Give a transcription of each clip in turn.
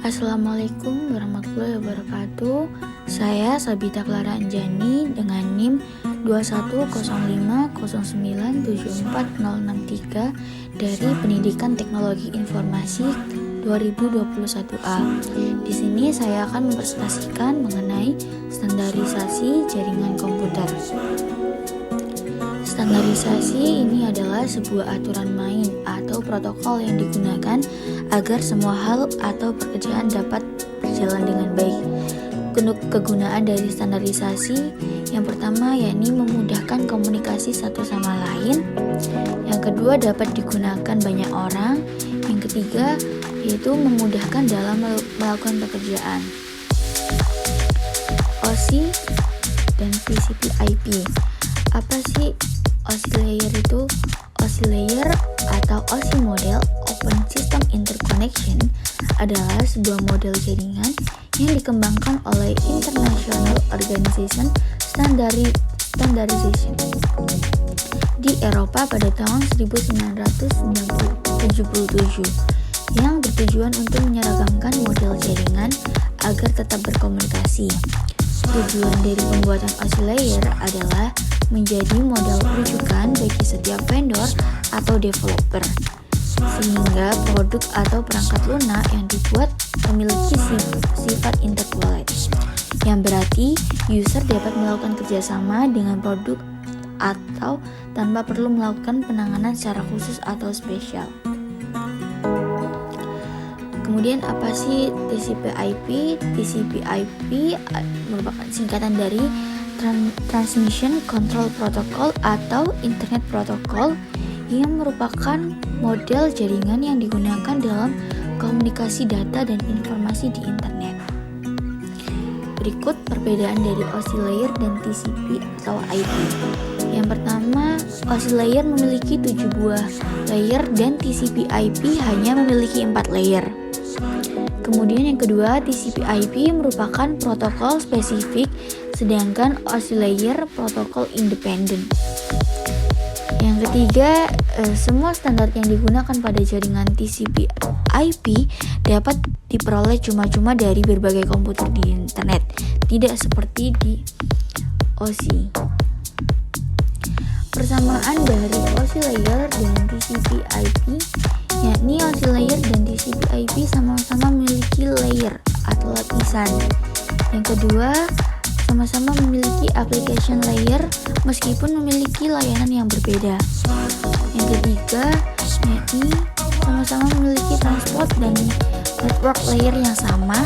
Assalamualaikum warahmatullahi wabarakatuh. Saya Sabita Clara Anjani dengan NIM 21050974063 dari Pendidikan Teknologi Informasi 2021A. Di sini saya akan mempresentasikan mengenai standarisasi jaringan komputer. Standarisasi ini adalah sebuah aturan main atau protokol yang digunakan agar semua hal atau pekerjaan dapat berjalan dengan baik. Kegunaan dari standarisasi yang pertama yakni memudahkan komunikasi satu sama lain. Yang kedua dapat digunakan banyak orang. Yang ketiga yaitu memudahkan dalam melakukan pekerjaan. OSI dan TCP/IP. Apa sih OSI layer itu? OSI layer atau OSI model Open System Interconnection adalah sebuah model jaringan yang dikembangkan oleh International Organization Standardization di Eropa pada tahun 1977 yang bertujuan untuk menyeragamkan model jaringan agar tetap berkomunikasi. Tujuan dari pembuatan OSI layer adalah menjadi model rujukan bagi setiap vendor atau developer, sehingga produk atau perangkat lunak yang dibuat memiliki sifat interconnect, yang berarti user dapat melakukan kerjasama dengan produk atau tanpa perlu melakukan penanganan secara khusus atau spesial. Kemudian apa sih TCP/IP? TCP/IP merupakan singkatan dari Transmission Control Protocol atau Internet Protocol yang merupakan model jaringan yang digunakan dalam komunikasi data dan informasi di internet. Berikut perbedaan dari OSI layer dan TCP atau IP. Yang pertama, OSI layer memiliki 7 buah layer dan TCP/IP hanya memiliki 4 layer. Kemudian yang kedua, TCP/IP merupakan protokol spesifik, sedangkan OSI layer protokol independen. Yang ketiga, semua standar yang digunakan pada jaringan TCP/IP dapat diperoleh cuma-cuma dari berbagai komputer di internet, tidak seperti di OSI. Persamaan dari OSI layer dan TCP/IP yakni OSI layer dan TCP/IP sama-sama memiliki layer atau lapisan. Yang kedua, sama-sama memiliki application layer meskipun memiliki layanan yang berbeda. Yang ketiga, yakni sama-sama memiliki transport dan network layer yang sama.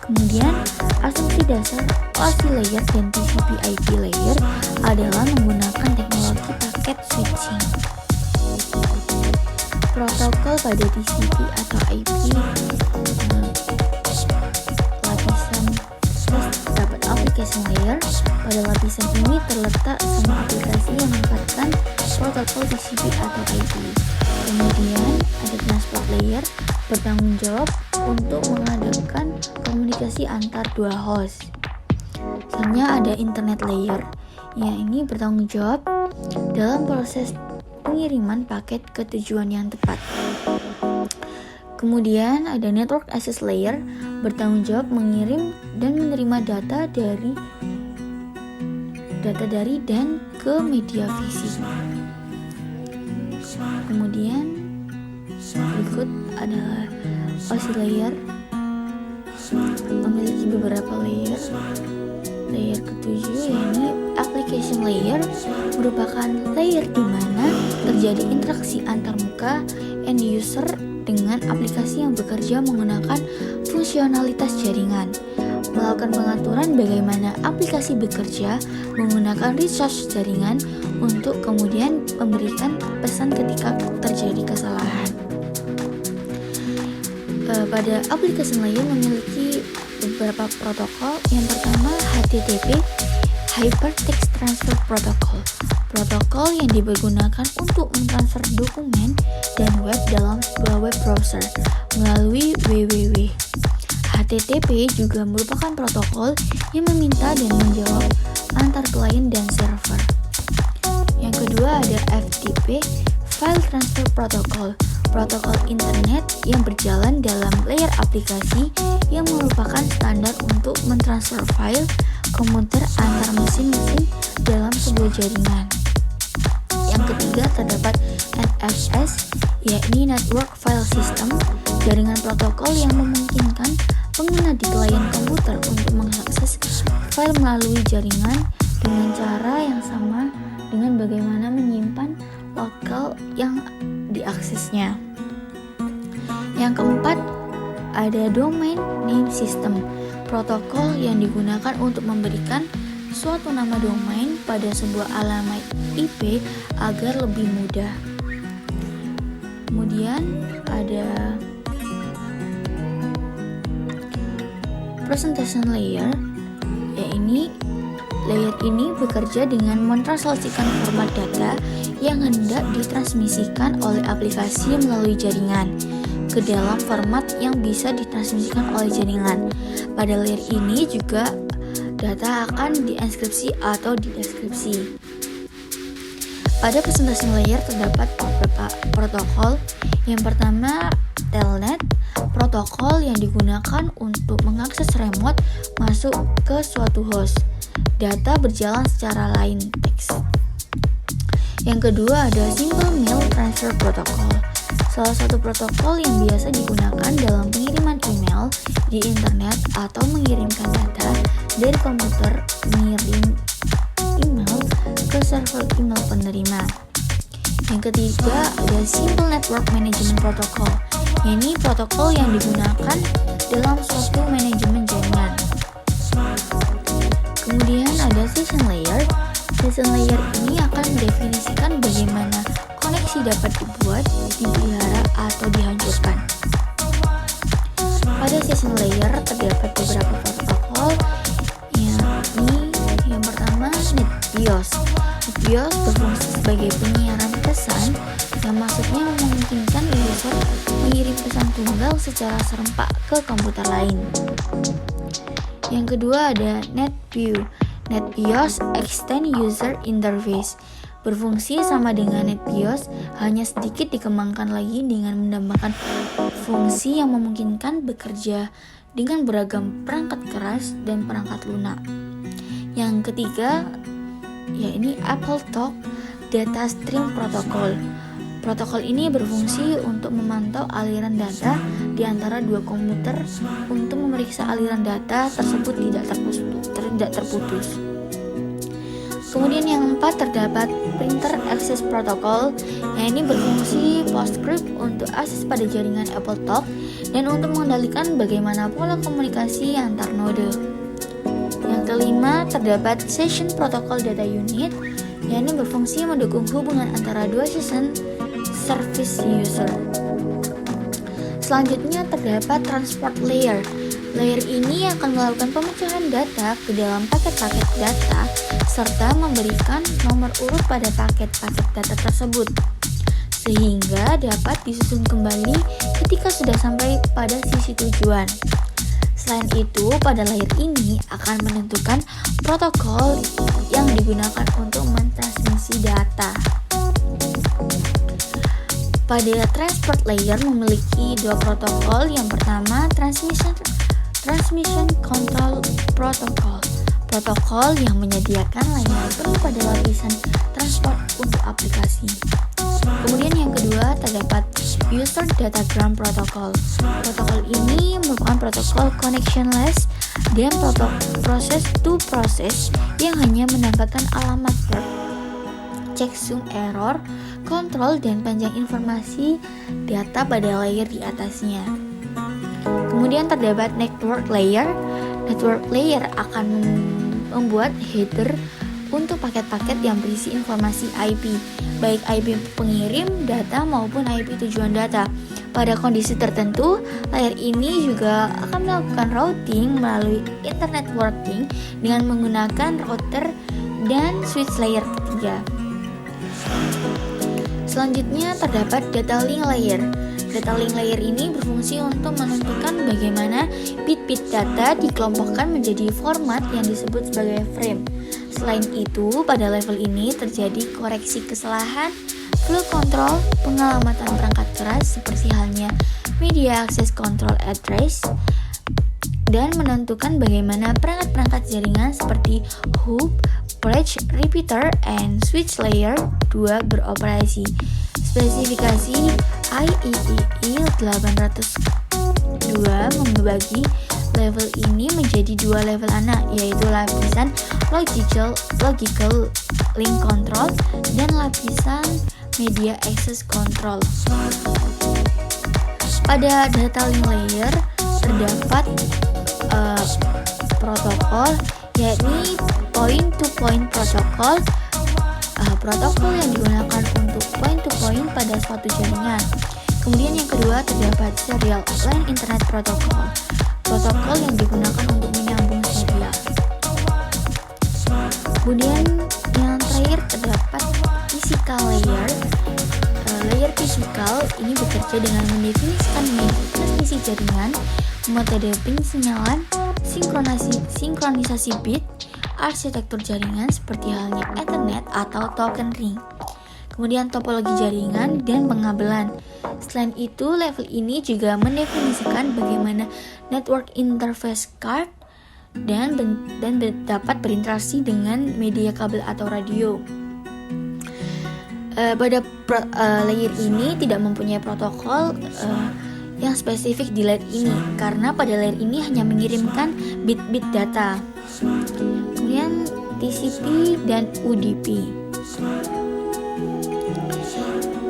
Kemudian, asumsi dasar OSI layer dan TCP/IP layer adalah menggunakan teknologi paket switching. Protokol pada TCP atau IP lapisan terdapat application layer. Pada lapisan ini terletak semua aplikasi yang memanfaatkan protokol TCP atau IP. Kemudian ada transport layer, bertanggung jawab untuk mengadakan komunikasi antar dua host. Selanjutnya ada internet layer, yang ini bertanggung jawab dalam proses pengiriman paket ke tujuan yang tepat. Kemudian ada network access layer, bertanggung jawab mengirim dan menerima data dari dan ke media fisik. Kemudian berikut adalah OSI layer, memiliki beberapa layer. Layer ketujuh yakni application layer merupakan layer di mana terjadi interaksi antarmuka end user dengan aplikasi yang bekerja menggunakan fungsionalitas jaringan, melakukan pengaturan bagaimana aplikasi bekerja menggunakan resource jaringan untuk kemudian memberikan pesan ketika terjadi kesalahan. Pada application layer memiliki beberapa protokol. Yang pertama HTTP, Hypertext Transfer Protocol. Protokol yang digunakan untuk mentransfer dokumen dan web dalam sebuah web browser melalui www. HTTP juga merupakan protokol yang meminta dan menjawab antar klien dan server. Yang kedua ada FTP, File Transfer Protocol, protokol internet yang berjalan dalam layer aplikasi yang merupakan standar untuk mentransfer file komputer antar mesin-mesin dalam sebuah jaringan. Yang ketiga terdapat NFS, yakni Network File System, jaringan protokol yang memungkinkan pengguna di klien komputer untuk mengakses file melalui jaringan dengan cara yang sama dengan bagaimana menyimpan lokal yang diaksesnya. Yang keempat, ada Domain Name System, protokol yang digunakan untuk memberikan suatu nama domain pada sebuah alamat IP agar lebih mudah. Kemudian ada Presentation Layer, yaitu layer ini bekerja dengan mentranslasikan format data yang hendak ditransmisikan oleh aplikasi melalui jaringan ke dalam format yang bisa ditransmisikan oleh jaringan. Pada layer ini juga data akan dienkripsi atau dideskripsi. Pada presentation layer terdapat beberapa protokol. Yang pertama, Telnet, protokol yang digunakan untuk mengakses remote masuk ke suatu host. Data berjalan secara line text. Yang kedua ada Simple Mail Transfer Protocol, salah satu protokol yang biasa digunakan dalam pengiriman email di internet atau mengirimkan data dari komputer mengirim email ke server email penerima. Yang ketiga ada Simple Network Management Protocol, yaitu protokol yang digunakan dalam suatu manajemen jaringan. Kemudian ada Session Layer. Session Layer ini akan mendefinisikan bagaimana koneksi dapat dibuat, dipelihara, atau dihancurkan. Pada Session Layer terdapat beberapa protokol, yakni yang pertama NetBIOS. NetBIOS berfungsi sebagai penyiaran pesan yang maksudnya memungkinkan user mengirim pesan tunggal secara serempak ke komputer lain. Yang kedua ada NetBIOS. NetBIOS Extend User Interface berfungsi sama dengan NetBIOS, hanya sedikit dikembangkan lagi dengan menambahkan fungsi yang memungkinkan bekerja dengan beragam perangkat keras dan perangkat lunak. Yang ketiga, yaitu AppleTalk Data Stream Protocol. Protokol ini berfungsi untuk memantau aliran data di antara dua komputer untuk memeriksa aliran data tersebut tidak terputus. Kemudian yang keempat terdapat Printer Access Protocol, yang ini berfungsi PostScript untuk akses pada jaringan AppleTalk dan untuk mengendalikan bagaimana pola komunikasi antar node. Yang kelima terdapat Session Protocol Data Unit, yang ini berfungsi mendukung hubungan antara dua session service user. Selanjutnya terdapat Transport Layer. Layer ini akan melakukan pemecahan data ke dalam paket-paket data serta memberikan nomor urut pada paket-paket data tersebut sehingga dapat disusun kembali ketika sudah sampai pada sisi tujuan. Selain itu, pada layer ini akan menentukan protokol yang digunakan untuk mentransmisi data. Pada Transport Layer memiliki dua protokol. Yang pertama, Transmission Control Protocol, protokol yang menyediakan layanan penuh pada lapisan transport untuk aplikasi. Kemudian yang kedua terdapat User Datagram Protocol. Protokol ini merupakan protokol connectionless dan process to process yang hanya mendapatkan alamat web, checksum error, kontrol, dan panjang informasi data pada layer di atasnya. Kemudian terdapat Network Layer. Network Layer akan membuat header untuk paket-paket yang berisi informasi IP, baik IP pengirim data maupun IP tujuan data. Pada kondisi tertentu, layer ini juga akan melakukan routing melalui internet working dengan menggunakan router dan switch layer ketiga. Selanjutnya terdapat Data Link Layer. Data Link Layer ini berfungsi untuk menentukan bagaimana bit-bit data dikelompokkan menjadi format yang disebut sebagai frame. Selain itu, pada level ini terjadi koreksi kesalahan Flow control, pengalamatan perangkat keras seperti halnya media access control address, dan menentukan bagaimana perangkat-perangkat jaringan seperti hub, bridge, repeater, and switch layer 2 beroperasi. Spesifikasi IEEE 802 membagi level ini menjadi dua level anak, yaitu lapisan logical link control dan lapisan media access control. Pada data link layer terdapat protokol, yakni point-to-point protokol, protokol yang digunakan untuk point-to-point pada suatu jaringan. Kemudian yang kedua terdapat serial line internet protokol, protokol yang digunakan untuk menyambung serial. Kemudian yang terakhir terdapat physical layer. Layer physical ini bekerja dengan mendefinisikan transmisi jaringan, metode pensinyalan, sinkronisasi bit, arsitektur jaringan seperti halnya Ethernet atau token ring. Kemudian topologi jaringan dan pengabelan. Selain itu, level ini juga mendefinisikan bagaimana network interface card dan dapat berinteraksi dengan media kabel atau radio. Pada layer ini tidak mempunyai protokol yang spesifik di layer ini, karena pada layer ini hanya mengirimkan bit-bit data. Kemudian TCP dan UDP.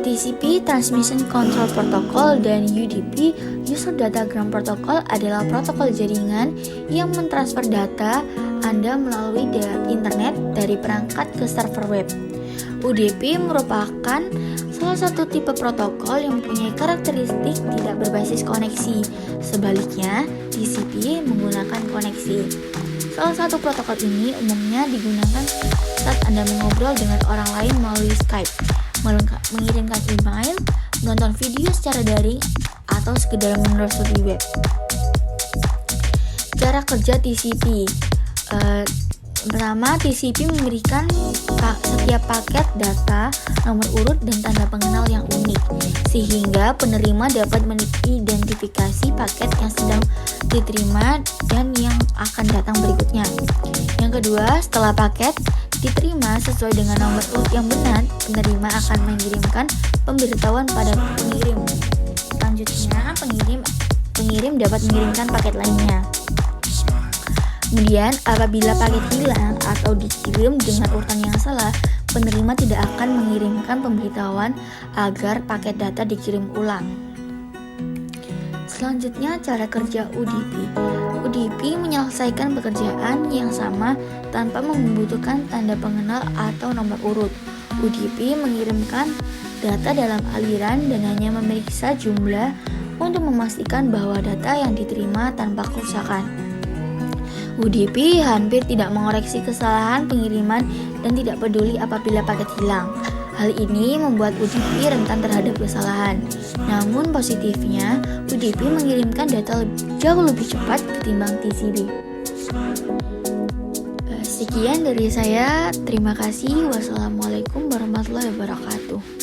TCP Transmission Control Protocol dan UDP User Datagram Protocol adalah protokol jaringan yang mentransfer data Anda melalui internet dari perangkat ke server web. UDP merupakan salah satu tipe protokol yang mempunyai karakteristik tidak berbasis koneksi. Sebaliknya, TCP menggunakan koneksi. Salah satu protokol ini umumnya digunakan saat Anda mengobrol dengan orang lain melalui Skype, mengirimkan email, menonton video secara daring, atau sekedar menelusuri web. Cara kerja TCP. Pertama, TCP memberikan setiap paket data, nomor urut, dan tanda pengenal yang unik, sehingga penerima dapat mengidentifikasi paket yang sedang diterima dan yang akan datang berikutnya. Yang kedua, setelah paket diterima sesuai dengan nomor urut yang benar, penerima akan mengirimkan pemberitahuan pada pengirim. Selanjutnya, pengirim dapat mengirimkan paket lainnya. Kemudian, apabila paket hilang atau dikirim dengan urutan yang salah, penerima tidak akan mengirimkan pemberitahuan agar paket data dikirim ulang. Selanjutnya, cara kerja UDP. UDP menyelesaikan pekerjaan yang sama tanpa membutuhkan tanda pengenal atau nomor urut. UDP mengirimkan data dalam aliran dan hanya memeriksa jumlah untuk memastikan bahwa data yang diterima tanpa kerusakan. UDP hampir tidak mengoreksi kesalahan pengiriman dan tidak peduli apabila paket hilang. Hal ini membuat UDP rentan terhadap kesalahan. Namun positifnya, UDP mengirimkan data jauh lebih cepat ketimbang TCP. Sekian dari saya. Terima kasih. Wassalamualaikum warahmatullahi wabarakatuh.